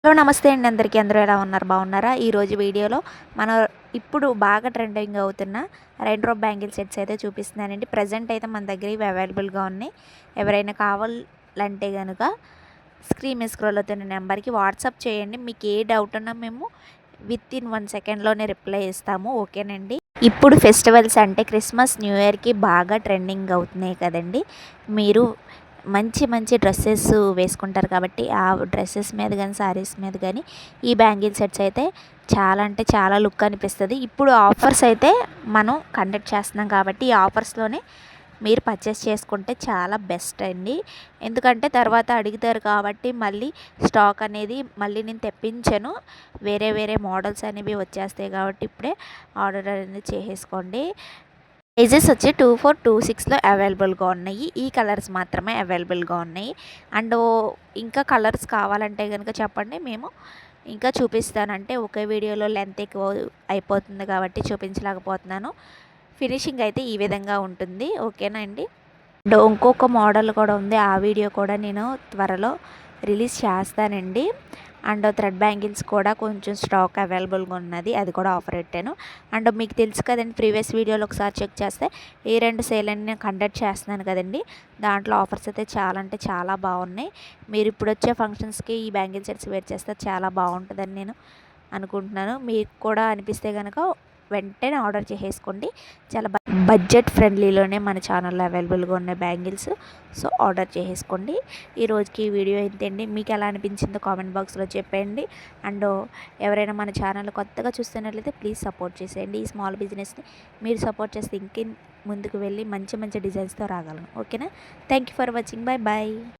Hello నమస్తే అండి అందరికీ. అందరూ ఎలా ఉన్నారు? బాగున్నారా? ఈరోజు వీడియోలో మన ఇప్పుడు బాగా ట్రెండింగ్ అవుతున్న రెయిన్ డ్రాప్ బ్యాంగిల్ సెట్స్ అయితే చూపిస్తున్నానండి. ప్రజెంట్ అయితే మన దగ్గర ఇవి అవైలబుల్గా ఉన్నాయి. ఎవరైనా కావాలంటే కనుక స్క్రీన్ మీద స్క్రోల్ అవుతున్న నెంబర్కి వాట్సాప్ చేయండి. మీకు ఏ డౌట్ ఉన్నా మేము విత్ ఇన్ 1 సెకండ్లోనే రిప్లై ఇస్తాము. ఓకేనండి. ఇప్పుడు ఫెస్టివల్స్ అంటే క్రిస్మస్, న్యూ ఇయర్కి బాగా ట్రెండింగ్ అవుతున్నాయి కదండి. మీరు మంచి మంచి డ్రెస్సెస్ వేసుకుంటారు కాబట్టి ఆ డ్రెస్సెస్ మీద కానీ శారీస్ మీద కానీ ఈ బ్యాంగిల్ సెట్స్ అయితే చాలా అంటే చాలా లుక్ అనిపిస్తుంది. ఇప్పుడు ఆఫర్స్ అయితే మనం కండక్ట్ చేస్తున్నాం కాబట్టి ఈ ఆఫర్స్లోనే మీరు పర్చేస్ చేసుకుంటే చాలా బెస్ట్ అండి. ఎందుకంటే తర్వాత అడుగుతారు కాబట్టి మళ్ళీ స్టాక్ అనేది మళ్ళీ నేను తెప్పించను. వేరే వేరే మోడల్స్ అనేవి వచ్చేస్తాయి కాబట్టి ఇప్పుడే ఆర్డర్ అనేది చేసేసుకోండి. సైజెస్ వచ్చి 24, 26లో అవైలబుల్గా ఉన్నాయి. ఈ కలర్స్ మాత్రమే అవైలబుల్గా ఉన్నాయి. అండ్ ఇంకా కలర్స్ కావాలంటే కనుక చెప్పండి, మేము ఇంకా చూపిస్తానంటే ఒకే వీడియోలో లెంత్ ఎక్కువ అయిపోతుంది కాబట్టి చూపించలేకపోతున్నాను. ఫినిషింగ్ అయితే ఈ విధంగా ఉంటుంది. ఓకేనా అండి. అండ్ ఇంకొక మోడల్ కూడా ఉంది. ఆ వీడియో కూడా నేను త్వరలో రిలీజ్ చేస్తానండి. అండ్ థ్రెడ్ బ్యాంగిల్స్ కూడా కొంచెం స్టాక్ అవైలబుల్గా ఉన్నది. అది కూడా ఆఫర్ పెట్టాను. అండ్ మీకు తెలుసు కదండి, ప్రీవియస్ వీడియోలో ఒకసారి చెక్ చేస్తే ఈ 2 సేల్ అని నేను కండక్ట్ చేస్తున్నాను కదండి. దాంట్లో ఆఫర్స్ అయితే చాలా అంటే చాలా బాగున్నాయి. మీరు ఇప్పుడు వచ్చే ఫంక్షన్స్కి ఈ బ్యాంగిల్ సెట్స్ వేర్ చేస్తే చాలా బాగుంటుందని నేను అనుకుంటున్నాను. మీకు కూడా అనిపిస్తే కనుక వెంటనే ఆర్డర్ చేసేసుకోండి. చాలా బడ్జెట్ ఫ్రెండ్లీలోనే మన ఛానల్లో అవైలబుల్గా ఉన్న బ్యాంగిల్స్. సో ఆర్డర్ చేసేసుకోండి. ఈ రోజుకి ఈ వీడియో ఇంతేండి. మీకు ఎలా అనిపించిందో కామెంట్ బాక్స్లో చెప్పండి. అండ్ ఎవరైనా మన ఛానల్ కొత్తగా చూస్తున్నట్లయితే ప్లీజ్ సపోర్ట్ చేసేయండి. ఈ స్మాల్ బిజినెస్ని మీరు సపోర్ట్ చేస్తే ఇంకే ముందుకు వెళ్ళి మంచి మంచి డిజైన్స్తో రాగలను. ఓకేనా. Thank you for watching. Bye bye.